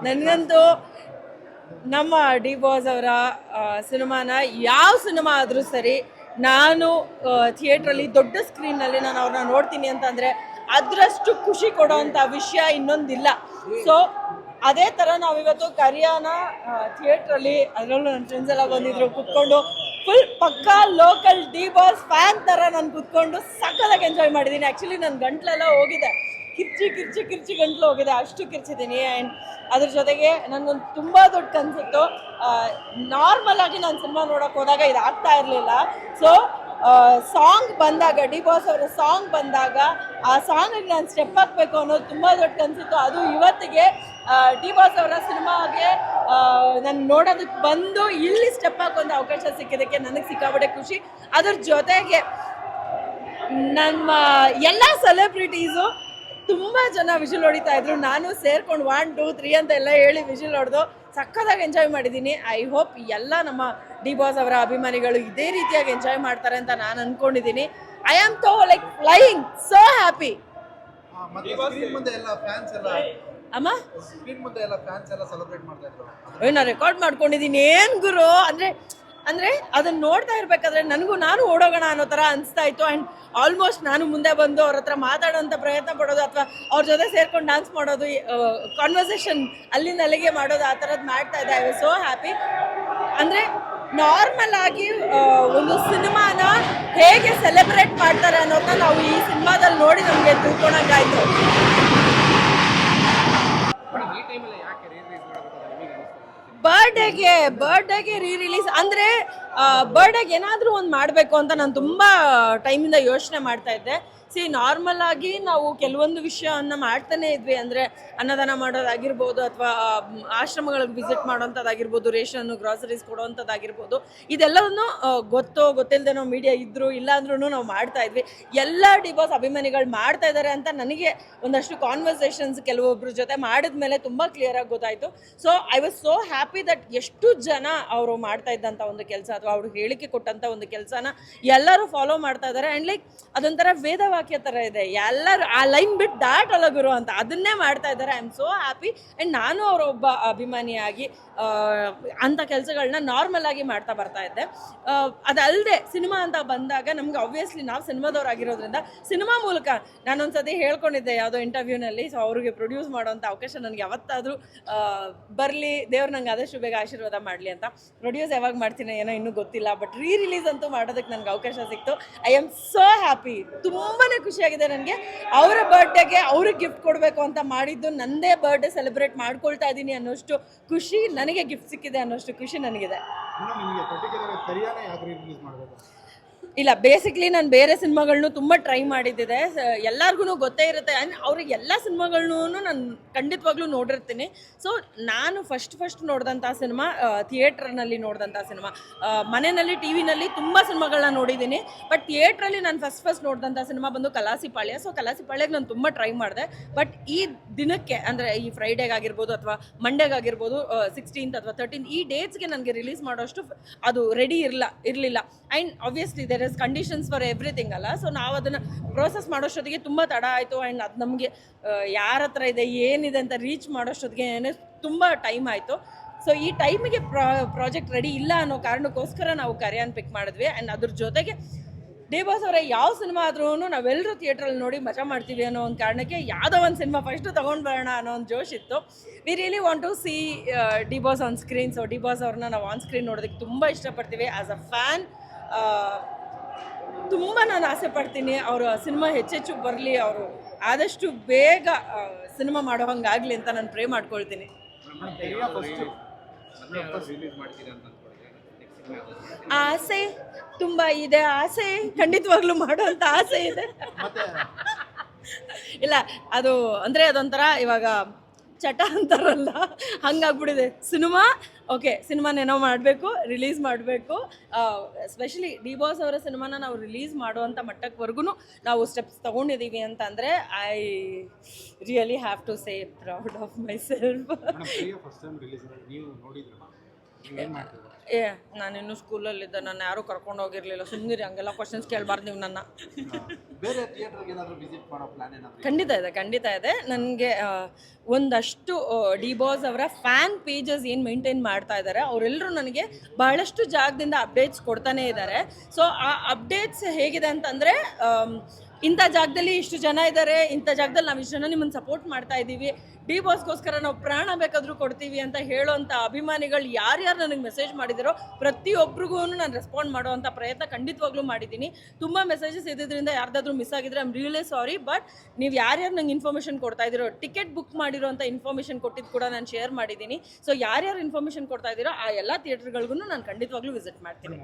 ನನಗಂತೂ ನಮ್ಮ D boss ಅವರ ಸಿನಿಮಾನ ಯಾವ ಸಿನಿಮಾ ಆದರೂ ಸರಿ ನಾನು ಥಿಯೇಟ್ರಲ್ಲಿ ದೊಡ್ಡ ಸ್ಕ್ರೀನಲ್ಲಿ ನಾನು ಅವ್ರನ್ನ ನೋಡ್ತೀನಿ ಅಂತಂದರೆ ಅದರಷ್ಟು ಖುಷಿ ಕೊಡೋವಂಥ ವಿಷಯ ಇನ್ನೊಂದಿಲ್ಲ. ಸೊ ಅದೇ ಥರ ನಾವಿವತ್ತು ಕರಿಯಾನ ಥಿಯೇಟ್ರಲ್ಲಿ, ಅದರಲ್ಲೂ ನನ್ನ ಫ್ರೆಂಡ್ಸ್ ಎಲ್ಲ ಬಂದಿದ್ರು, ಕುತ್ಕೊಂಡು ಫುಲ್ ಪಕ್ಕಾ ಲೋಕಲ್ ಡಿ ಬಾಸ್ ಫ್ಯಾನ್ ಥರ ನಾನು ಕುತ್ಕೊಂಡು ಸಕ್ಕತ್ತಾಗಿ ಎಂಜಾಯ್ ಮಾಡಿದ್ದೀನಿ. ಆ್ಯಕ್ಚುಲಿ ನನ್ನ ಗಂಟ್ಲೆಲ್ಲ ಹೋಗಿದೆ, ಕಿರ್ಚಿ ಗಂಟ್ಲು ಹೋಗಿದೆ, ಅಷ್ಟು ಕಿರ್ಚಿದ್ದೀನಿ. ಆ್ಯಂಡ್ ಅದ್ರ ಜೊತೆಗೆ ನನಗೊಂದು ತುಂಬ ದೊಡ್ಡ ಕನಸಿತ್ತು. ನಾರ್ಮಲ್ ಆಗಿ ನಾನು ಸಿನಿಮಾ ನೋಡೋಕೆ ಹೋದಾಗ ಇದು ಆಗ್ತಾ ಇರಲಿಲ್ಲ. ಸೊ ಸಾಂಗ್ ಬಂದಾಗ, ಡಿ ಬಾಸ್ ಅವರ ಸಾಂಗ್ ಬಂದಾಗ ಆ ಸಾಂಗಿಗೆ ನಾನು ಸ್ಟೆಪ್ ಹಾಕಬೇಕು ಅನ್ನೋದು ತುಂಬ ದೊಡ್ಡ ಕನಸಿತ್ತು. ಅದು ಇವತ್ತಿಗೆ ಡಿ ಬಾಸ್ ಅವರ ಸಿನಿಮಾಗೆ ನಾನು ನೋಡೋದಕ್ಕೆ ಬಂದು ಇಲ್ಲಿ ಸ್ಟೆಪ್ ಹಾಕುವಂಥ ಅವಕಾಶ ಸಿಕ್ಕಿದ್ದಕ್ಕೆ ನನಗೆ ಸಿಕ್ಕಾಪಟ್ಟೆ ಖುಷಿ. ಅದ್ರ ಜೊತೆಗೆ ನಮ್ಮ ಎಲ್ಲ ಸೆಲೆಬ್ರಿಟೀಸು ತುಂಬ ಜನ ವಿಷಲ್ ಹೊಡಿತಾ ಇದ್ರು. ನಾನು ಸೇರ್ಕೊಂಡು 1 2 3 ಅಂತ ಎಲ್ಲ ಹೇಳಿ ವಿಷಲ್ ಹೊಡೆದು ಸಕ್ಕತ್ತಾಗಿ ಎಂಜಾಯ್ ಮಾಡಿದ್ದೀನಿ. ಐ ಹೋಪ್ ಎಲ್ಲ ನಮ್ಮ ಡಿ ಬಾಸ್ ಅವರ ಅಭಿಮಾನಿಗಳು ಇದೇ ರೀತಿಯಾಗಿ ಎಂಜಾಯ್ ಮಾಡ್ತಾರೆ ಅಂತ ನಾನು ಅಂದ್ಕೊಂಡಿದ್ದೀನಿ. I am like flying so happy. ಅಮ್ಮ ನಾ ರೆಕಾರ್ಡ್ ಮಾಡ್ಕೊಂಡಿದ್ದೀನಿ. ಏನು ಗುರು ಅಂದರೆ ಅದನ್ನು ನೋಡ್ತಾ ಇರಬೇಕಾದ್ರೆ ನಾನು ಓಡೋಗೋಣ ಅನ್ನೋ ಥರ ಅನಿಸ್ತಾ ಇತ್ತು. ಆ್ಯಂಡ್ ಆಲ್ಮೋಸ್ಟ್ ನಾನು ಮುಂದೆ ಬಂದು ಅವ್ರ ಹತ್ರ ಮಾತಾಡೋಂಥ ಪ್ರಯತ್ನ ಪಡೋದು ಅಥವಾ ಅವ್ರ ಜೊತೆ ಸೇರ್ಕೊಂಡು ಡ್ಯಾನ್ಸ್ ಮಾಡೋದು, ಕಾನ್ವರ್ಸೇಷನ್ ಅಲ್ಲಿಂದ ಅಲ್ಲಿಗೆ ಮಾಡೋದು, ಆ ಥರದ್ದು ಮಾಡ್ತಾ ಇದ್ದೆ. I was so happy. ಅಂದರೆ ನಾರ್ಮಲ್ ಆಗಿ ಒಂದು ಸಿನಿಮಾನ ಹೇಗೆ ಸೆಲೆಬ್ರೇಟ್ ಮಾಡ್ತಾರೆ ಅನ್ನೋದನ್ನ ನಾವು ಈ ಸಿನಿಮಾದಲ್ಲಿ ನೋಡಿ ನಮಗೆ ತಿಳ್ಕೊಳಂಗಾಯ್ತು. ಬರ್ಡೇಗೆ ರೀ-ರಿಲೀಸ್ ಅಂದರೆ ಬರ್ಡೇಗೆ ಏನಾದರೂ ಒಂದು ಮಾಡಬೇಕು ಅಂತ ನಾನು ತುಂಬ ಟೈಮಿಂದ ಯೋಚನೆ ಮಾಡ್ತಾ ಇದ್ದೆ. ನಾರ್ಮಲ್ ಆಗಿ ನಾವು ಕೆಲವೊಂದು ವಿಷಯವನ್ನು ಮಾಡ್ತಾನೆ ಇದ್ವಿ. ಅಂದರೆ ಅನ್ನದಾನ ಮಾಡೋದಾಗಿರ್ಬೋದು, ಅಥವಾ ಆಶ್ರಮಗಳಿಗೆ ವಿಸಿಟ್ ಮಾಡೋವಂಥದ್ದಾಗಿರ್ಬೋದು, ರೇಷನ್ನು ಗ್ರಾಸರೀಸ್ ಕೊಡೋವಂಥದ್ದಾಗಿರ್ಬೋದು, ಇದೆಲ್ಲವನ್ನು ಗೊತ್ತಿಲ್ಲದೆ ನಾವು ಮೀಡಿಯಾ ಇದ್ದರೂ ಇಲ್ಲ ಅಂದ್ರೂ ನಾವು ಮಾಡ್ತಾ ಇದ್ವಿ. ಎಲ್ಲ ಡಿ ಬಾಸ್ ಅಭಿಮಾನಿಗಳು ಮಾಡ್ತಾ ಇದ್ದಾರೆ ಅಂತ ನನಗೆ ಒಂದಷ್ಟು ಕಾನ್ವರ್ಸೇಷನ್ಸ್ ಕೆಲವೊಬ್ಬರ ಜೊತೆ ಮಾಡಿದ ಮೇಲೆ ತುಂಬ ಕ್ಲಿಯರಾಗಿ ಗೊತ್ತಾಯಿತು. So I was so happy that ಎಷ್ಟು ಜನ ಅವರು ಮಾಡ್ತಾ ಇದ್ದಂಥ ಒಂದು ಕೆಲಸ ಅಥವಾ ಅವರು ಹೇಳಿಕೆ ಕೊಟ್ಟಂಥ ಒಂದು ಕೆಲಸನ ಎಲ್ಲರೂ ಫಾಲೋ ಮಾಡ್ತಾ ಇದ್ದಾರೆ. ಆ್ಯಂಡ್ ಲೈಕ್ ಅದೊಂಥರ ವೇದವಾಕ್ಯ ಥರ ಇದೆ, ಎಲ್ಲರೂ ಆ ಲೈನ್ ಬಿಟ್ಟು ದಾಟಲ್ಲ ಗುರು ಅಂತ ಅದನ್ನೇ ಮಾಡ್ತಾ ಇದ್ದಾರೆ. I am so happy. And ನಾನು ಅವರ ಒಬ್ಬ ಅಭಿಮಾನಿಯಾಗಿ ಅಂಥ ಕೆಲಸಗಳನ್ನ ನಾರ್ಮಲ್ ಆಗಿ ಮಾಡ್ತಾ ಬರ್ತಾ ಇದ್ದೆ. ಅದಲ್ಲದೆ ಸಿನಿಮಾ ಅಂತ ಬಂದಾಗ ನಮ್ಗೆ ಆಬ್ವಿಯಸ್ಲಿ ನಾವು ಸಿನಿಮಾದವ್ರಾಗಿರೋದ್ರಿಂದ ಸಿನಿಮಾ ಮೂಲಕ ನಾನೊಂದ್ಸತಿ ಹೇಳ್ಕೊಂಡಿದ್ದೆ ಯಾವುದೋ ಇಂಟರ್ವ್ಯೂನಲ್ಲಿ. ಸೊ ಅವ್ರಿಗೆ ಪ್ರೊಡ್ಯೂಸ್ ಮಾಡೋವಂಥ ಅವಕಾಶ ನನಗೆ ಯಾವತ್ತಾದರೂ ಬರಲಿ, ದೇವ್ರು ನಂಗೆ ಆದಷ್ಟು ಬೇಗ ಆಶೀರ್ವಾದ ಮಾಡಲಿ ಅಂತ. ಪ್ರೊಡ್ಯೂಸ್ ಯಾವಾಗ ಮಾಡ್ತೀನಿ ಏನೋ ಇನ್ನೂ ಗೊತ್ತಿಲ್ಲ, ಬಟ್ ರೀ-ರಿಲೀಸ್ ಅಂತೂ ಮಾಡೋದಕ್ಕೆ ನನಗೆ ಅವಕಾಶ ಸಿಕ್ತು. I am so happy. ತುಂಬಾ ಖುಷಿಯಾಗಿದೆ ನನಗೆ. ಅವರ ಬರ್ಡೇಗೆ ಅವ್ರಿಗೆ ಗಿಫ್ಟ್ ಕೊಡಬೇಕು ಅಂತ ಮಾಡಿದ್ದು, ನಂದೇ ಬರ್ಡೇ ಸೆಲೆಬ್ರೇಟ್ ಮಾಡ್ಕೊಳ್ತಾ ಇದ್ದೀನಿ ಅನ್ನೋಷ್ಟು ಖುಷಿ ನನಗೆ, ಗಿಫ್ಟ್ ಸಿಕ್ಕಿದೆ ಅನ್ನೋಷ್ಟು ಖುಷಿ ನನಗಿದೆ. ಇಲ್ಲ, ಬೇಸಿಕ್ಲಿ ನಾನು ಬೇರೆ ಸಿನಿಮಾಗಳನ್ನೂ ತುಂಬ ಟ್ರೈ ಮಾಡಿದ್ದಿದೆ. ಎಲ್ಲರಿಗೂ ಗೊತ್ತೇ ಇರುತ್ತೆ. ಆ್ಯಂಡ್ ಅವ್ರಿಗೆ ಎಲ್ಲ ಸಿನಿಮಾಗಳನ್ನೂ ನಾನು ಖಂಡಿತವಾಗ್ಲೂ ನೋಡಿರ್ತೀನಿ. ಸೊ ನಾನು ಫಸ್ಟ್ ನೋಡಿದಂಥ ಸಿನಿಮಾ ಥಿಯೇಟ್ರ್ನಲ್ಲಿ ನೋಡಿದಂಥ ಸಿನಿಮಾ. ಮನೆಯಲ್ಲಿ ಟಿ ವಿನಲ್ಲಿ ತುಂಬ ಸಿನಿಮಾಗಳನ್ನ ನೋಡಿದ್ದೀನಿ, ಬಟ್ ಥಿಯೇಟ್ರಲ್ಲಿ ನಾನು ಫಸ್ಟ್ ನೋಡಿದಂಥ ಸಿನಿಮಾ ಬಂದು ಕಲಾಸಿಪಾಳ್ಯ. ಸೊ ಕಲಾಸಿಪಾಳ್ಯಕ್ಕೆ ನಾನು ತುಂಬ ಟ್ರೈ ಮಾಡಿದೆ. ಬಟ್ ಈ ದಿನಕ್ಕೆ, ಅಂದರೆ ಈ ಫ್ರೈಡೇಗಾಗಿರ್ಬೋದು ಅಥವಾ ಮಂಡೇಗಾಗಿರ್ಬೋದು, 16th ಅಥವಾ 13th ಈ ಡೇಟ್ಸ್ಗೆ ನನಗೆ ರಿಲೀಸ್ ಮಾಡೋಷ್ಟು ಅದು ರೆಡಿ ಇರಲಿಲ್ಲ. And obviously there is conditions for everything ಅಲ್ಲ. ಸೊ ನಾವು ಅದನ್ನು ಪ್ರೋಸೆಸ್ ಮಾಡೋಷ್ಟೊತ್ತಿಗೆ ತುಂಬ ತಡ ಆಯಿತು. ಆ್ಯಂಡ್ ಅದು ನಮಗೆ ಯಾರ ಹತ್ರ ಇದೆ ಏನಿದೆ ಅಂತ ರೀಚ್ ಮಾಡೋಷ್ಟೊತ್ತಿಗೆ ತುಂಬ ಟೈಮ್ ಆಯಿತು. ಸೊ ಈ ಟೈಮಿಗೆ ಪ್ರಾಜೆಕ್ಟ್ ರೆಡಿ ಇಲ್ಲ ಅನ್ನೋ ಕಾರಣಕ್ಕೋಸ್ಕರ ನಾವು ಕರಿಯಾನ್ ಪಿಕ್ ಮಾಡಿದ್ವಿ. ಆ್ಯಂಡ್ ಅದ್ರ ಜೊತೆಗೆ ಡಿ ಬಾಸ್ ಅವರ ಯಾವ ಸಿನಿಮಾ ಆದ್ರೂ ನಾವೆಲ್ಲರೂ ಥಿಯೇಟ್ರಲ್ಲಿ ನೋಡಿ ಮಜಾ ಮಾಡ್ತೀವಿ ಅನ್ನೋ ಒಂದು ಕಾರಣಕ್ಕೆ ಯಾವುದೋ ಒಂದು ಸಿನಿಮಾ ಫಸ್ಟು ತೊಗೊಂಡು ಬರೋಣ ಅನ್ನೋ ಒಂದು ಜೋಶ್ ಇತ್ತು. We really want to see D boss on screen. So D boss ಅವ್ರನ್ನ ನಾವು ಆನ್ ಸ್ಕ್ರೀನ್ ನೋಡೋದಕ್ಕೆ ತುಂಬ ಇಷ್ಟಪಡ್ತೀವಿ. ಆ್ಯಸ್ ಅ ಫ್ಯಾನ್ ತುಂಬ ನಾನು ಆಸೆ ಪಡ್ತೀನಿ ಅವರ ಸಿನಿಮಾ ಹೆಚ್ಚೆಚ್ಚು ಬರಲಿ, ಅವರು ಆದಷ್ಟು ಬೇಗ ಸಿನಿಮಾ ಮಾಡೋ ಹಂಗಾಗಲಿ ಅಂತ ನಾನು ಪ್ರೇ ಮಾಡ್ಕೊಳ್ತೀನಿ. ಆಸೆ ತುಂಬ ಇದೆ, ಆಸೆ ಖಂಡಿತವಾಗ್ಲೂ ಮಾಡೋಂಥ ಆಸೆ ಇದೆ. ಇಲ್ಲ, ಅದು ಅಂದರೆ ಅದೊಂಥರ ಇವಾಗ ಚಟ ಅಂತಾರಲ್ಲ, ಹಂಗಾಗ್ಬಿಟ್ಟಿದೆ. ಸಿನಿಮಾನೇನೋ ಮಾಡಬೇಕು, ರಿಲೀಸ್ ಮಾಡಬೇಕು. ಎಸ್ಪೆಷಲಿ ಡಿ ಬಾಸ್ ಅವರ ಸಿನಿಮಾನ ನಾವು ರಿಲೀಸ್ ಮಾಡುವಂಥ ಮಟ್ಟಕ್ವರೆಗೂ ನಾವು ಸ್ಟೆಪ್ಸ್ ತೊಗೊಂಡಿದ್ದೀವಿ ಅಂತಂದರೆ I really have to say proud of myself. ಏ ನಾನಿನ್ನೂ ಸ್ಕೂಲಲ್ಲಿದ್ದೆ, ನನ್ನ ಯಾರೂ ಕರ್ಕೊಂಡು ಹೋಗಿರಲಿಲ್ಲ. ಸುಮ್ಮನಿರಿ, ಹಂಗೆಲ್ಲ ಕ್ವಶನ್ಸ್ ಕೇಳಬಾರ್ದು ನೀವು ನನ್ನ. ಬೇರೆ ಥಿಯೇಟರ್ಗೆ ಏನಾದರೂ ವಿಸಿಟ್ ಮಾಡೋ ಪ್ಲಾನ್ ಏನಾದರೂ? ಖಂಡಿತ ಇದೆ. ನನಗೆ ಒಂದಷ್ಟು ಡಿ ಬಾಸ್ ಅವರ ಫ್ಯಾನ್ ಪೇಜಸ್ ಏನು ಮೇಂಟೈನ್ ಮಾಡ್ತಾ ಇದ್ದಾರೆ, ಅವರೆಲ್ಲರೂ ನನಗೆ ಬಹಳಷ್ಟು ಜಾಗದಿಂದ ಅಪ್ಡೇಟ್ಸ್ ಕೊಡ್ತಾನೆ ಇದ್ದಾರೆ. ಸೊ ಆ ಅಪ್ಡೇಟ್ಸ್ ಹೇಗಿದೆ ಅಂತಂದರೆ, ಇಂಥ ಜಾಗದಲ್ಲಿ ಇಷ್ಟು ಜನ ಇದ್ದಾರೆ, ಇಂಥ ಜಾಗದಲ್ಲಿ ನಾವು ಇಷ್ಟು ಜನ ನಿಮ್ಮನ್ನು ಸಪೋರ್ಟ್ ಮಾಡ್ತಾ ಇದ್ದೀವಿ, ಡಿ ಬಾಸ್ಗೋಸ್ಕರ ನಾವು ಪ್ರಾಣ ಬೇಕಾದರೂ ಕೊಡ್ತೀವಿ ಅಂತ ಹೇಳೋವಂಥ ಅಭಿಮಾನಿಗಳು ಯಾರ್ಯಾರು ನನಗೆ ಮೆಸೇಜ್ ಮಾಡಿದಿರೋ ಪ್ರತಿಯೊಬ್ಬರಿಗೂ ನಾನು ರೆಸ್ಪಾಂಡ್ ಮಾಡೋವಂಥ ಪ್ರಯತ್ನ ಖಂಡಿತವಾಗ್ಲೂ ಮಾಡಿದ್ದೀನಿ. ತುಂಬ ಮೆಸೇಜಸ್ ಇದ್ದಿದ್ದರಿಂದ ಯಾರ್ದಾದ್ರೂ ಮಿಸ್ ಆಗಿದ್ರೆ I am really sorry. But ನೀವು ಯಾರ್ಯಾರು ನಂಗೆ ಇನ್ಫಾರ್ಮೇಷನ್ ಕೊಡ್ತಾ ಇದ್ದೀರೋ, ಟಿಕೆಟ್ ಬುಕ್ ಮಾಡಿರೋಂಥ ಇನ್ಫಾರ್ಮೇಷನ್ ಕೊಟ್ಟಿದ್ದು ಕೂಡ ನಾನು ಶೇರ್ ಮಾಡಿದ್ದೀನಿ. ಸೊ ಯಾರ್ಯಾರು ಇನ್ಫಾರ್ಮೇಷನ್ ಕೊಡ್ತಾ ಇದ್ದೀರೋ ಆ ಎಲ್ಲ ಥಿಯೇಟರ್ಗಳಿಗೂ ನಾನು ಖಂಡಿತವಾಗ್ಲೂ ವಿಸಿಟ್ ಮಾಡ್ತೀನಿ.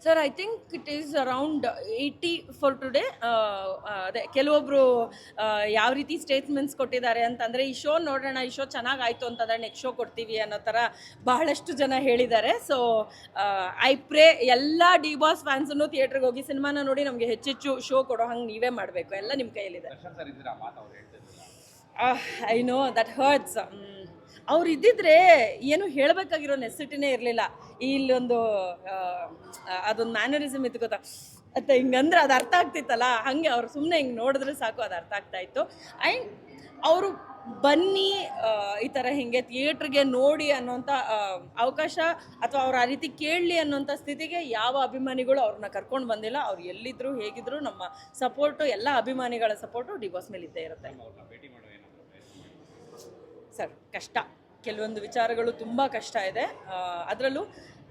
Sir, I think it is around 80 for today. ಅದೇ ಕೆಲವೊಬ್ಬರು ಯಾವ ರೀತಿ ಸ್ಟೇಟ್ಮೆಂಟ್ಸ್ ಕೊಟ್ಟಿದ್ದಾರೆ ಅಂತಂದರೆ, ಈ ಶೋ ನೋಡೋಣ, ಈ ಶೋ ಚೆನ್ನಾಗಾಯಿತು ಅಂತಂದರೆ ನೆಕ್ಸ್ಟ್ ಶೋ ಕೊಡ್ತೀವಿ ಅನ್ನೋ ಥರ ಬಹಳಷ್ಟು ಜನ ಹೇಳಿದ್ದಾರೆ. ಸೊ ಐ ಪ್ರೇ ಎಲ್ಲ ಡಿ ಬಾಸ್ ಫ್ಯಾನ್ಸನ್ನು ಥಿಯೇಟ್ರಿಗೆ ಹೋಗಿ ಸಿನಿಮಾನ ನೋಡಿ ನಮಗೆ ಹೆಚ್ಚೆಚ್ಚು ಶೋ ಕೊಡೋ ಹಂಗೆ ನೀವೇ ಮಾಡಬೇಕು. ಎಲ್ಲ ನಿಮ್ಮ ಕೈಯಲ್ಲಿದೆ. I know that hurts. ಅವ್ರು ಇದ್ದಿದ್ರೆ ಏನು ಹೇಳಬೇಕಾಗಿರೋ ನೆಸಿಟಿನೇ ಇರಲಿಲ್ಲ. ಇಲ್ಲೊಂದು ಅದೊಂದು ಮ್ಯಾನರಿಸಮ್ ಇತ್ತು ಗೊತ್ತಾ, ಅಂತ ಹಿಂಗಂದ್ರೆ ಅದು ಅರ್ಥ ಆಗ್ತಿತ್ತಲ್ಲ, ಹಾಗೆ ಅವ್ರು ಸುಮ್ಮನೆ ಹಿಂಗೆ ನೋಡಿದ್ರೆ ಸಾಕು ಅದು ಅರ್ಥ ಆಗ್ತಾಯಿತ್ತು. ಆ್ಯಂಡ್ ಅವರು ಬನ್ನಿ ಈ ಥರ ಹಿಂಗೆ ಥಿಯೇಟ್ರಿಗೆ ನೋಡಿ ಅನ್ನೋಂಥ ಅವಕಾಶ ಅಥವಾ ಅವ್ರು ಆ ರೀತಿ ಕೇಳಲಿ ಅನ್ನೋಂಥ ಸ್ಥಿತಿಗೆ ಯಾವ ಅಭಿಮಾನಿಗಳು ಅವ್ರನ್ನ ಕರ್ಕೊಂಡು ಬಂದಿಲ್ಲ. ಅವ್ರು ಎಲ್ಲಿದ್ದರು ಹೇಗಿದ್ರು ನಮ್ಮ ಸಪೋರ್ಟು, ಎಲ್ಲ ಅಭಿಮಾನಿಗಳ ಸಪೋರ್ಟು ಡಿ ಬಾಸ್ ಮೇಲೆ ಇದ್ದೇ ಇರುತ್ತೆ. ಸರ್, ಕಷ್ಟ. ಕೆಲವೊಂದು ವಿಚಾರಗಳು ತುಂಬ ಕಷ್ಟ ಇದೆ. ಅದರಲ್ಲೂ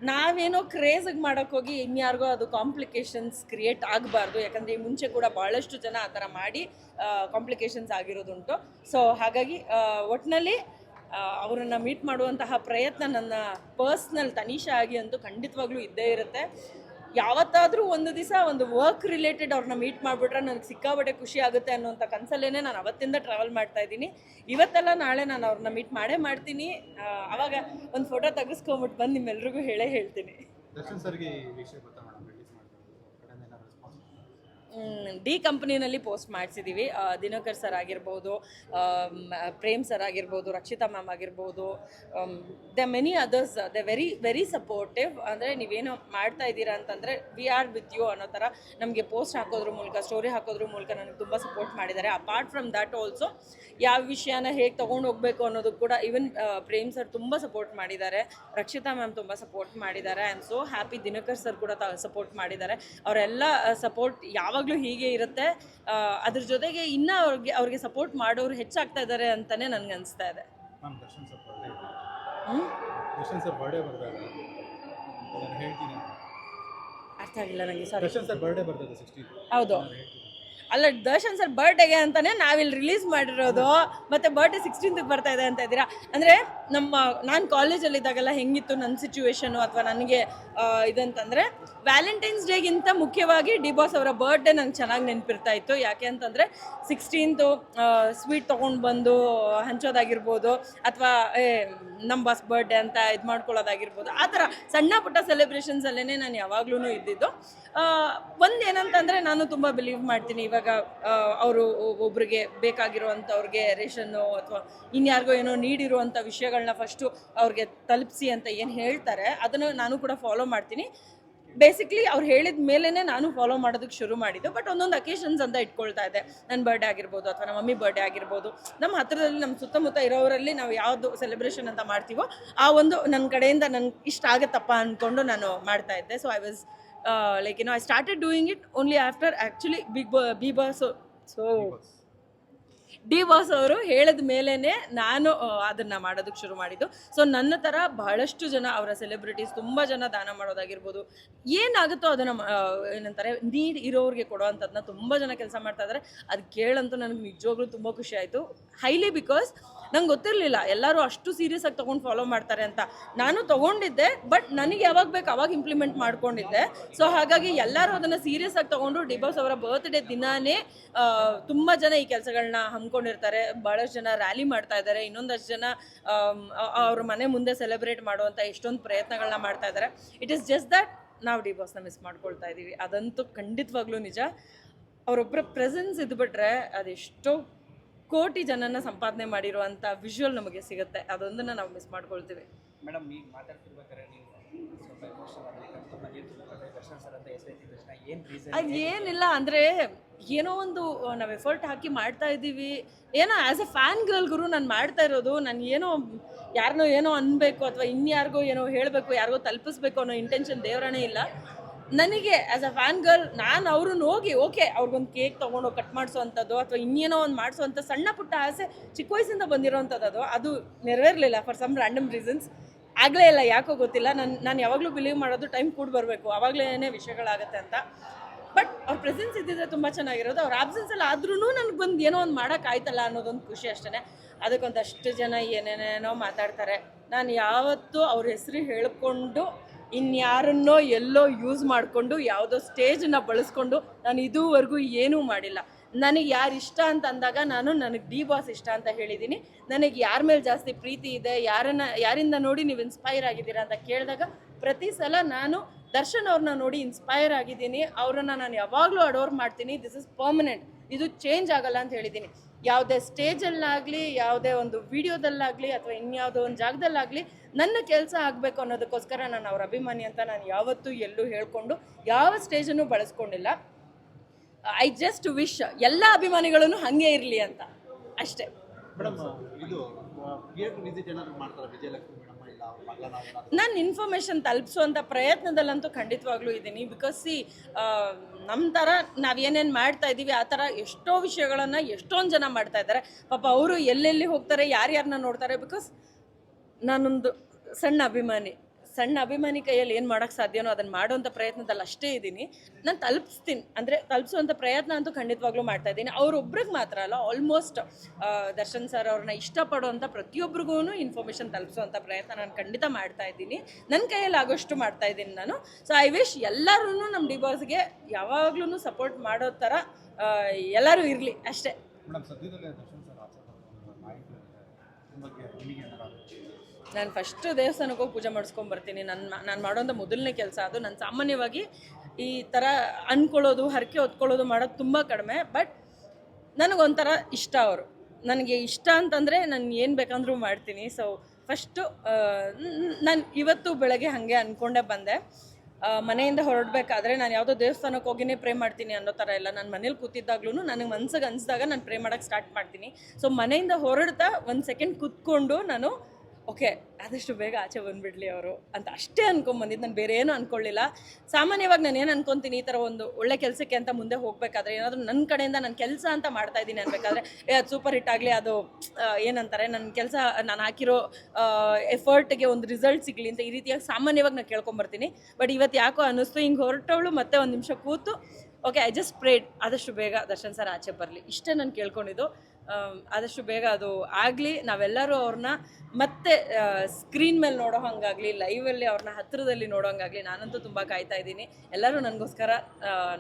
ನಾವೇನೋ ಕ್ರೇಜಿಗೆ ಮಾಡೋಕ್ಕೋಗಿ ಇನ್ಯಾರಿಗೋ ಅದು ಕಾಂಪ್ಲಿಕೇಶನ್ಸ್ ಕ್ರಿಯೇಟ್ ಆಗಬಾರ್ದು. ಯಾಕಂದರೆ ಈ ಮುಂಚೆ ಕೂಡ ಭಾಳಷ್ಟು ಜನ ಆ ಥರ ಮಾಡಿ ಕಾಂಪ್ಲಿಕೇಶನ್ಸ್ ಆಗಿರೋದುಂಟು. ಸೊ ಹಾಗಾಗಿ ಒಟ್ಟಿನಲ್ಲಿ ಅವರನ್ನು ಮೀಟ್ ಮಾಡುವಂತಹ ಪ್ರಯತ್ನ ನನ್ನ ಪರ್ಸ್ನಲ್ ತನಿಷಾ ಆಗಿ ಅಂತೂ ಖಂಡಿತವಾಗ್ಲೂ ಇದ್ದೇ ಇರುತ್ತೆ. ಯಾವತ್ತಾದರೂ ಒಂದು ದಿವಸ ಒಂದು ವರ್ಕ್ ರಿಲೇಟೆಡ್ ಅವ್ರನ್ನ ಮೀಟ್ ಮಾಡಿಬಿಟ್ರೆ ನನಗೆ ಸಿಕ್ಕಾಬಟ್ಟೆ ಖುಷಿ ಆಗುತ್ತೆ ಅನ್ನೋಂಥ ಕನಸಲ್ಲೇ ನಾನು ಅವತ್ತಿಂದ ಟ್ರಾವೆಲ್ ಮಾಡ್ತಾ ಇದ್ದೀನಿ. ಇವತ್ತೆಲ್ಲ ನಾಳೆ ನಾನು ಅವ್ರನ್ನ ಮೀಟ್ ಮಾಡೇ ಮಾಡ್ತೀನಿ. ಆವಾಗ ಒಂದು ಫೋಟೋ ತೆಗೆಸ್ಕೊಂಬಿಟ್ಟು ಬಂದು ನಿಮ್ಮೆಲ್ರಿಗೂ ಹೇಳ್ತೀನಿ. ದರ್ಶನ್ ಸರ್ಗೆ ಈ ವಿಷಯ ಗೊತ್ತಾ ಮೇಡಮ್? ಡಿ ಕಂಪ್ನಿನಲ್ಲಿ ಪೋಸ್ಟ್ ಮಾಡಿಸಿದ್ದೀವಿ. ದಿನಕರ್ ಸರ್ ಆಗಿರ್ಬೋದು, ಪ್ರೇಮ್ ಸರ್ ಆಗಿರ್ಬೋದು, ರಕ್ಷಿತಾ ಮ್ಯಾಮ್ ಆಗಿರ್ಬೋದು, the many others. They very very supportive. ಅಂದರೆ ನೀವೇನೋ ಮಾಡ್ತಾ ಇದ್ದೀರಾ ಅಂತಂದರೆ ವಿ ಆರ್ ವಿತ್ ಯು ಅನ್ನೋ ಥರ ನಮಗೆ ಪೋಸ್ಟ್ ಹಾಕೋದ್ರ ಮೂಲಕ, ಸ್ಟೋರಿ ಹಾಕೋದ್ರ ಮೂಲಕ ನನಗೆ ತುಂಬ ಸಪೋರ್ಟ್ ಮಾಡಿದ್ದಾರೆ. ಅಪಾರ್ಟ್ ಫ್ರಮ್ ದ್ಯಾಟ್ ಆಲ್ಸೋ ಯಾವ ವಿಷಯನ ಹೇಗೆ ತೊಗೊಂಡು ಹೋಗಬೇಕು ಅನ್ನೋದು ಕೂಡ ಈವನ್ ಪ್ರೇಮ್ ಸರ್ ತುಂಬ ಸಪೋರ್ಟ್ ಮಾಡಿದ್ದಾರೆ, ರಕ್ಷಿತಾ ಮ್ಯಾಮ್ ತುಂಬ ಸಪೋರ್ಟ್ ಮಾಡಿದ್ದಾರೆ. I am so happy. Dinakar sir ಕೂಡ ಸಪೋರ್ಟ್ ಮಾಡಿದ್ದಾರೆ. ಅವರೆಲ್ಲ ಸಪೋರ್ಟ್ ಯಾವಾಗಲೂ ಹೀಗೆ ಇರುತ್ತೆ. ಅದ್ರ ಜೊತೆಗೆ ಇನ್ನೂ ಅವ್ರಿಗೆ ಸಪೋರ್ಟ್ ಮಾಡೋರು ಹೆಚ್ಚಾಗ್ತಾ ಇದ್ದಾರೆ ಅಂತಲೇ ನನಗೆ ಅನಿಸ್ತಾ ಇದೆ. ಅರ್ಥ ಆಗಿಲ್ಲ ನನಗೆ, ಸಾರಿ. ಹೌದು, ಅಲ್ಲ, ದರ್ಶನ್ ಸರ್ ಬರ್ಡೇಗೆ ಅಂತಾನೆ ನಾವಿಲ್ಲಿ ರಿಲೀಸ್ ಮಾಡಿರೋದು. ಮತ್ತು ಬರ್ಡೇ 16th ಬರ್ತಾ ಇದೆ ಅಂತ ಇದ್ದೀರಾ ಅಂದರೆ, ನಾನು ಕಾಲೇಜಲ್ಲಿದ್ದಾಗೆಲ್ಲ ಹೆಂಗಿತ್ತು ನನ್ನ ಸಿಚುವೇಶನು ಅಥವಾ ನನಗೆ ಇದಂತಂದರೆ, ವ್ಯಾಲೆಂಟೈನ್ಸ್ ಡೇಗಿಂತ ಮುಖ್ಯವಾಗಿ ಡಿ ಬಾಸ್ ಅವರ ಬರ್ಡೇ ನಂಗೆ ಚೆನ್ನಾಗಿ ನೆನಪಿರ್ತಾ ಇತ್ತು. ಯಾಕೆ ಅಂತಂದರೆ 16th ಸ್ವೀಟ್ ತೊಗೊಂಡು ಬಂದು ಹಂಚೋದಾಗಿರ್ಬೋದು, ಅಥವಾ ನಮ್ಮ ಬಾಸ್ ಬರ್ಡೇ ಅಂತ ಇದು ಮಾಡ್ಕೊಳ್ಳೋದಾಗಿರ್ಬೋದು. ಆ ಥರ ಸಣ್ಣ ಪುಟ್ಟ ಸೆಲೆಬ್ರೇಷನ್ಸಲ್ಲೇ ನಾನು ಯಾವಾಗ್ಲೂ ಇದ್ದಿದ್ದು. ಒಂದು ಏನಂತಂದರೆ, ನಾನು ತುಂಬ ಬಿಲೀವ್ ಮಾಡ್ತೀನಿ, ಇವಾಗ ಅವರು ಒಬ್ರಿಗೆ ಬೇಕಾಗಿರುವಂಥವ್ರಿಗೆ ರೇಷನ್ನು ಅಥವಾ ಇನ್ಯಾರಿಗೋ ಏನೋ ನೀಡಿರುವಂಥ ವಿಷಯಗಳನ್ನ ಫಸ್ಟು ಅವ್ರಿಗೆ ತಲುಪಿಸಿ ಅಂತ ಏನು ಹೇಳ್ತಾರೆ, ಅದನ್ನು ನಾನು ಕೂಡ ಫಾಲೋ ಮಾಡ್ತೀನಿ. ಬೇಸಿಕ್ಲಿ ಅವ್ರು ಹೇಳಿದ ಮೇಲೇ ನಾನು ಫಾಲೋ ಮಾಡೋದಕ್ಕೆ ಶುರು ಮಾಡಿದ್ದು. ಬಟ್ ಒಂದೊಂದು ಅಕೇಶನ್ಸ್ ಅಂತ ಇಟ್ಕೊಳ್ತಾ ಇದೆ. ನನ್ನ ಬರ್ಡೇ ಆಗಿರ್ಬೋದು ಅಥವಾ ನಮ್ಮ ಮಮ್ಮಿ ಬರ್ಡೇ ಆಗಿರ್ಬೋದು, ನಮ್ಮ ಹತ್ತಿರದಲ್ಲಿ ನಮ್ಮ ಸುತ್ತಮುತ್ತ ಇರೋರಲ್ಲಿ ನಾವು ಯಾವುದು ಸೆಲೆಬ್ರೇಷನ್ ಅಂತ ಮಾಡ್ತೀವೋ ಆ ಒಂದು ನನ್ನ ಕಡೆಯಿಂದ ನಂಗೆ ಇಷ್ಟ ಆಗುತ್ತಪ್ಪ ಅಂದ್ಕೊಂಡು ನಾನು ಮಾಡ್ತಾ ಇದ್ದೆ. So I was like I started doing it only after actually D boss ಅವರು ಹೇಳಿದ ಮೇಲೇ ನಾನು ಅದನ್ನು ಮಾಡೋದಕ್ಕೆ ಶುರು ಮಾಡಿದ್ದು. ಸೊ ನನ್ನ ಥರ ಬಹಳಷ್ಟು ಜನ ಅವರ ಸೆಲೆಬ್ರಿಟೀಸ್ ತುಂಬ ಜನ ದಾನ ಮಾಡೋದಾಗಿರ್ಬೋದು, ಏನಾಗುತ್ತೋ ಅದನ್ನು ಏನಂತಾರೆ ನೀಡ್ ಇರೋರಿಗೆ ಕೊಡೋವಂಥದ್ದನ್ನ ತುಂಬ ಜನ ಕೆಲಸ ಮಾಡ್ತಾ ಇದ್ದಾರೆ. ಅದು ಕೇಳಂತೂ ನನಗೆ ನಿಜವಾಗ್ಲೂ ತುಂಬ ಖುಷಿ ಆಯಿತು. ಹೈಲಿ ಬಿಕಾಸ್ ನಂಗೆ ಗೊತ್ತಿರಲಿಲ್ಲ ಎಲ್ಲರೂ ಅಷ್ಟು ಸೀರಿಯಸ್ ಆಗಿ ತೊಗೊಂಡು ಫಾಲೋ ಮಾಡ್ತಾರೆ ಅಂತ. ನಾನು ತೊಗೊಂಡಿದ್ದೆ, ಬಟ್ ನನಗೆ ಯಾವಾಗ ಬೇಕು ಅವಾಗ ಇಂಪ್ಲಿಮೆಂಟ್ ಮಾಡ್ಕೊಂಡಿದ್ದೆ. ಸೊ ಹಾಗಾಗಿ ಎಲ್ಲರೂ ಅದನ್ನು ಸೀರಿಯಸ್ ಆಗಿ ತೊಗೊಂಡು ಡಿ ಬಾಸ್ ಅವರ ಬರ್ತ್ಡೇ ದಿನಾನೇ ತುಂಬ ಜನ ಈ ಕೆಲಸಗಳನ್ನ ಹಮ್ಮಿಕೊಂಡಿರ್ತಾರೆ. ಭಾಳಷ್ಟು ಜನ ರ್ಯಾಲಿ ಮಾಡ್ತಾ ಇದ್ದಾರೆ, ಇನ್ನೊಂದಷ್ಟು ಜನ ಅವ್ರ ಮನೆ ಮುಂದೆ ಸೆಲೆಬ್ರೇಟ್ ಮಾಡುವಂಥ ಎಷ್ಟೊಂದು ಪ್ರಯತ್ನಗಳನ್ನ ಮಾಡ್ತಾ ಇದ್ದಾರೆ. ಇಟ್ ಈಸ್ ಜಸ್ಟ್ ದಟ್ ನಾವು ಡಿ ಬಾಸ್ನ ಮಿಸ್ ಮಾಡ್ಕೊಳ್ತಾ ಇದ್ದೀವಿ. ಅದಂತೂ ಖಂಡಿತವಾಗ್ಲೂ ನಿಜ. ಅವರೊಬ್ಬರ ಪ್ರೆಸೆನ್ಸ್ ಇದ್ಬಿಟ್ರೆ ಅದೆಷ್ಟೋ ಕೋಟಿ ಜನನ ಸಂಪಾದನೆ ಮಾಡಿರುವಂಥ ವಿಜುವಲ್ ನಮಗೆ ಸಿಗುತ್ತೆ. ಅದೊಂದನ್ನು ನಾವು ಮಿಸ್ ಮಾಡ್ಕೊಳ್ತೀವಿ. ಮೇಡಮ್ ಈಗ ಮಾತಾಡ್ತಿರ್ಬೇಕಾದ್ರೆ ನೀವು ಸ್ವಲ್ಪ ಎಮೋಷನಲ್ ಆದರೆ ತುಂಬ ನೀರು ತುಂಬಿಕೊಂಡ್ರೆ ದರ್ಶನ್ ಸರ್ ಅಂತ ಹೆಸರು ಎತ್ತಿದ ತಕ್ಷಣ ಏನು ರೀಸನ್? ಅದು ಏನಿಲ್ಲ ಅಂದರೆ ಏನೋ ಒಂದು ನಾವು ಎಫರ್ಟ್ ಹಾಕಿ ಮಾಡ್ತಾ ಇದ್ದೀವಿ, ಏನೋ ಆ್ಯಸ್ ಎ ಫ್ಯಾನ್ ಗರ್ಲ್ ಗುರು ನಾನು ಮಾಡ್ತಾ ಇರೋದು. ನಾನು ಏನೋ ಯಾರನ್ನೋ ಏನೋ ಅನ್ಬೇಕು ಅಥವಾ ಇನ್ಯಾರಿಗೋ ಏನೋ ಹೇಳಬೇಕು, ಯಾರಿಗೋ ತಲುಪಿಸ್ಬೇಕು ಅನ್ನೋ ಇಂಟೆನ್ಷನ್ ದೇವರಣೆ ಇಲ್ಲ ನನಗೆ. ಆ್ಯಸ್ ಅ ಫ್ಯಾನ್ ಗರ್ಲ್ ನಾನು ಅವ್ರನ್ನ ಹೋಗಿ ಓಕೆ ಅವ್ರಿಗೊಂದು ಕೇಕ್ ತೊಗೊಂಡೋಗಿ ಕಟ್ ಮಾಡಿಸೋವಂಥದ್ದು ಅಥವಾ ಇನ್ನೇನೋ ಒಂದು ಮಾಡಿಸೋವಂಥ ಸಣ್ಣ ಪುಟ್ಟ ಆಸೆ ಚಿಕ್ಕ ವಯಸ್ಸಿಂದ ಬಂದಿರೋವಂಥದ್ದು ಅದು ನೆರವೇರಲಿಲ್ಲ ಫಾರ್ ಸಮ್ ರ್ಯಾಂಡಮ್ ರೀಸನ್ಸ್. ಆಗಲೇ ಇಲ್ಲ, ಯಾಕೋ ಗೊತ್ತಿಲ್ಲ. ನಾನು ಯಾವಾಗಲೂ ಬಿಲೀವ್ ಮಾಡೋದು ಟೈಮ್ ಕೂಡ ಬರಬೇಕು, ಆವಾಗಲೇ ವಿಷಯಗಳಾಗುತ್ತೆ ಅಂತ. ಬಟ್ ಅವ್ರ ಪ್ರೆಸೆನ್ಸ್ ಇದ್ದಿದ್ರೆ ತುಂಬ ಚೆನ್ನಾಗಿರೋದು. ಅವ್ರ ಆಬ್ಸೆನ್ಸಲ್ಲಿ ಆದ್ರೂ ನನಗೆ ಬಂದು ಏನೋ ಒಂದು ಮಾಡೋಕ್ಕಾಯ್ತಲ್ಲ ಅನ್ನೋದೊಂದು ಖುಷಿ ಅಷ್ಟೇ. ಅದಕ್ಕೊಂದಷ್ಟು ಜನ ಏನೇನೇನೋ ಮಾತಾಡ್ತಾರೆ. ನಾನು ಯಾವತ್ತೂ ಅವ್ರ ಹೆಸರು ಹೇಳ್ಕೊಂಡು ಇನ್ಯಾರನ್ನೋ ಎಲ್ಲೋ ಯೂಸ್ ಮಾಡಿಕೊಂಡು ಯಾವುದೋ ಸ್ಟೇಜನ್ನು ಬಳಸ್ಕೊಂಡು ನಾನು ಇದುವರೆಗೂ ಏನೂ ಮಾಡಿಲ್ಲ. ನನಗೆ ಯಾರು ಇಷ್ಟ ಅಂತ ಅಂದಾಗ ನನಗೆ ಡಿ ಬಾಸ್ ಇಷ್ಟ ಅಂತ ಹೇಳಿದ್ದೀನಿ. ನನಗೆ ಯಾರ ಮೇಲೆ ಜಾಸ್ತಿ ಪ್ರೀತಿ ಇದೆ, ಯಾರಿಂದ ನೋಡಿ ನೀವು ಇನ್ಸ್ಪೈರ್ ಆಗಿದ್ದೀರಾ ಅಂತ ಕೇಳಿದಾಗ ಪ್ರತಿ ಸಲ ನಾನು ದರ್ಶನ್ ಅವ್ರನ್ನ ನೋಡಿ ಇನ್ಸ್ಪೈರ್ ಆಗಿದ್ದೀನಿ. ಅವರನ್ನು ನಾನು ಯಾವಾಗಲೂ ಅಡೋರ್ ಮಾಡ್ತೀನಿ. ದಿಸ್ ಇಸ್ ಪರ್ಮನೆಂಟ್, ಇದು ಚೇಂಜ್ ಆಗಲ್ಲ ಅಂತ ಹೇಳಿದ್ದೀನಿ. ಯಾವುದೇ ಸ್ಟೇಜಲ್ಲಾಗಲಿ, ಯಾವುದೇ ಒಂದು ವಿಡಿಯೋದಲ್ಲಾಗಲಿ ಅಥವಾ ಇನ್ಯಾವುದೋ ಒಂದು ಜಾಗದಲ್ಲಾಗಲಿ ನನ್ನ ಕೆಲಸ ಆಗಬೇಕು ಅನ್ನೋದಕ್ಕೋಸ್ಕರ ನಾನು ಅವ್ರ ಅಭಿಮಾನಿ ಅಂತ ನಾನು ಯಾವತ್ತೂ ಎಲ್ಲೂ ಹೇಳ್ಕೊಂಡು ಯಾವ ಸ್ಟೇಜನ್ನು ಬಳಸ್ಕೊಂಡಿಲ್ಲ. ಐ ಜಸ್ಟ್ ವಿಶ್ ಎಲ್ಲ ಅಭಿಮಾನಿಗಳೂ ಹಾಗೆ ಇರಲಿ ಅಂತ ಅಷ್ಟೇ. ಮೇಡಮ್ ಇದು ಥಿಯೇಟರ್ ವಿಸಿಟ್ ಏನಾದ್ರು ಮಾಡ್ತಾರೆ ವಿಜಯಲಕ್ಷ್ಮಿ ಮೇಡಮ್ ಇಲ್ಲ ಅವ್ರ ಮಗನ ಏನಾದ್ರು? ನಾನು ಇನ್ಫಾರ್ಮೇಷನ್ ತಲುಪಿಸುವಂಥ ಪ್ರಯತ್ನದಲ್ಲಂತೂ ಖಂಡಿತವಾಗ್ಲೂ ಇದ್ದೀನಿ. ಬಿಕಾಸ್ ನಮ್ಮ ಥರ ನಾವೇನೇನು ಮಾಡ್ತಾ ಇದ್ದೀವಿ ಆ ಥರ ಎಷ್ಟೋ ವಿಷಯಗಳನ್ನು ಎಷ್ಟೊಂದು ಜನ ಮಾಡ್ತಾ ಇದ್ದಾರೆ. ಪಾಪ ಅವರು ಎಲ್ಲೆಲ್ಲಿ ಹೋಗ್ತಾರೆ, ಯಾರ್ಯಾರನ್ನ ನೋಡ್ತಾರೆ. ಬಿಕಾಸ್ ನಾನೊಂದು ಸಣ್ಣ ಅಭಿಮಾನಿ ಕೈಯಲ್ಲಿ ಏನು ಮಾಡೋಕ್ಕೆ ಸಾಧ್ಯನೋ ಅದನ್ನು ಮಾಡೋವಂಥ ಪ್ರಯತ್ನದಲ್ಲಿ ಅಷ್ಟೇ ಇದ್ದೀನಿ. ನಾನು ತಲುಪಿಸ್ತೀನಿ, ಅಂದರೆ ತಲುಪಿಸುವಂಥ ಪ್ರಯತ್ನ ಅಂತೂ ಖಂಡಿತವಾಗ್ಲೂ ಮಾಡ್ತಾ ಇದ್ದೀನಿ. ಅವ್ರೊಬ್ರಿಗೆ ಮಾತ್ರ ಅಲ್ಲ, ಆಲ್ಮೋಸ್ಟ್ ದರ್ಶನ್ ಸರ್ ಅವ್ರನ್ನ ಇಷ್ಟಪಡೋವಂಥ ಪ್ರತಿಯೊಬ್ಬರಿಗೂ ಇನ್ಫಾರ್ಮೇಷನ್ ತಲುಪಿಸುವಂಥ ಪ್ರಯತ್ನ ನಾನು ಖಂಡಿತ ಮಾಡ್ತಾ ಇದ್ದೀನಿ. ನನ್ನ ಕೈಯಲ್ಲಿ ಆಗೋಷ್ಟು ಮಾಡ್ತಾ ಇದ್ದೀನಿ ನಾನು. ಸೊ ಐ ವಿಶ್ ಎಲ್ಲರೂ ನಮ್ಮ ಡಿ ಬಾಸ್ಗೆ ಯಾವಾಗ್ಲೂ ಸಪೋರ್ಟ್ ಮಾಡೋ ಥರ ಎಲ್ಲರೂ ಇರಲಿ ಅಷ್ಟೇ. ಮೇಡಮ್ ಸದ್ಯದಲ್ಲೇ ದರ್ಶನ್ ಸರ್ ಆಚೆ ನಾಯಕರು ಬಗ್ಗೆ ನಿಮಗೆ ಏನಾದ್ರು? ನಾನು ಫಸ್ಟು ದೇವಸ್ಥಾನಕ್ಕೆ ಹೋಗಿ ಪೂಜೆ ಮಾಡಿಸ್ಕೊಂಬರ್ತೀನಿ. ನಾನು ಮಾಡೋಂಥ ಮೊದಲನೇ ಕೆಲಸ ಅದು. ನಾನು ಸಾಮಾನ್ಯವಾಗಿ ಈ ಥರ ಅಂದ್ಕೊಳ್ಳೋದು, ಹರಕೆ ಹೊತ್ಕೊಳ್ಳೋದು ಮಾಡೋದು ತುಂಬ ಕಡಿಮೆ. ಬಟ್ ನನಗೊಂಥರ ಇಷ್ಟ ಅವರು. ನನಗೆ ಇಷ್ಟ ಅಂತಂದರೆ ನಾನು ಏನು ಬೇಕಂದ್ರೂ ಮಾಡ್ತೀನಿ. ಸೊ ಫಸ್ಟು ನಾನು ಇವತ್ತು ಬೆಳಗ್ಗೆ ಹಾಗೆ ಅಂದ್ಕೊಂಡೇ ಬಂದೆ. ಮನೆಯಿಂದ ಹೊರಡಬೇಕಾದ್ರೆ ನಾನು ಯಾವುದೋ ದೇವಸ್ಥಾನಕ್ಕೆ ಹೋಗಿನೇ ಪ್ರೇ ಮಾಡ್ತೀನಿ ಅನ್ನೋ ಥರ ಇಲ್ಲ. ನಾನು ಮನೇಲಿ ಕೂತಿದ್ದಾಗ್ಲೂ ನನಗೆ ಮನ್ಸಿಗೆ ಅನಿಸಿದಾಗ ನಾನು ಪ್ರೇ ಮಾಡೋಕ್ಕೆ ಸ್ಟಾರ್ಟ್ ಮಾಡ್ತೀನಿ. ಸೊ ಮನೆಯಿಂದ ಹೊರಡ್ತಾ ಒಂದು ಸೆಕೆಂಡ್ ಕೂತ್ಕೊಂಡು ನಾನು ಓಕೆ ಆದಷ್ಟು ಬೇಗ ಆಚೆ ಬಂದುಬಿಡ್ಲಿ ಅವರು ಅಂತ ಅಷ್ಟೇ ಅನ್ಕೊಂಬಂದಿದ್ದು. ನಾನು ಬೇರೆ ಏನೂ ಅಂದ್ಕೊಳ್ಳಿಲ್ಲ. ಸಾಮಾನ್ಯವಾಗಿ ನಾನು ಏನು ಅನ್ಕೊತೀನಿ, ಈ ಥರ ಒಂದು ಒಳ್ಳೆ ಕೆಲಸಕ್ಕೆ ಅಂತ ಮುಂದೆ ಹೋಗಬೇಕಾದ್ರೆ ಏನಾದರೂ ನನ್ನ ಕಡೆಯಿಂದ ನಾನು ಕೆಲಸ ಅಂತ ಮಾಡ್ತಾಯಿದ್ದೀನಿ ಅನ್ಬೇಕಾದ್ರೆ ಅದು ಸೂಪರ್ ಹಿಟ್ ಆಗಲಿ, ಅದು ಏನಂತಾರೆ ನನ್ನ ಕೆಲಸ ನಾನು ಹಾಕಿರೋ ಎಫರ್ಟ್ಗೆ ಒಂದು ರಿಸಲ್ಟ್ ಸಿಗಲಿ ಅಂತ ಈ ರೀತಿಯಾಗಿ ಸಾಮಾನ್ಯವಾಗಿ ನಾನು ಕೇಳ್ಕೊಂಬರ್ತೀನಿ. ಬಟ್ ಇವತ್ತು ಯಾಕೋ ಅನ್ನಿಸ್ತು, ಹಿಂಗೆ ಹೊರಟವಳು ಮತ್ತೆ ಒಂದು ನಿಮಿಷ ಕೂತು ಓಕೆ ಐ ಜಸ್ಟ್ ಪ್ರೇಡ್ ಆದಷ್ಟು ಬೇಗ ದರ್ಶನ್ ಸರ್ ಆಚೆ ಬರಲಿ, ಇಷ್ಟೇ ನಾನು ಕೇಳ್ಕೊಂಡಿದ್ದು. ಆದಷ್ಟು ಬೇಗ ಅದು ಆಗಲಿ. ನಾವೆಲ್ಲರೂ ಅವ್ರನ್ನ ಮತ್ತೆ ಸ್ಕ್ರೀನ್ ಮೇಲೆ ನೋಡೋ ಹಂಗಾಗಲಿ, ಲೈವಲ್ಲಿ ಅವ್ರನ್ನ ಹತ್ತಿರದಲ್ಲಿ ನೋಡೋ ಹಂಗಾಗಲಿ ನಾನಂತೂ ತುಂಬ ಕಾಯ್ತಾ ಇದ್ದೀನಿ. ಎಲ್ಲರೂ ನನಗೋಸ್ಕರ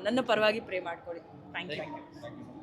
ನನ್ನ ಪರವಾಗಿ ಪ್ರೇ ಮಾಡ್ಕೊಳ್ಳಿ. Thank you.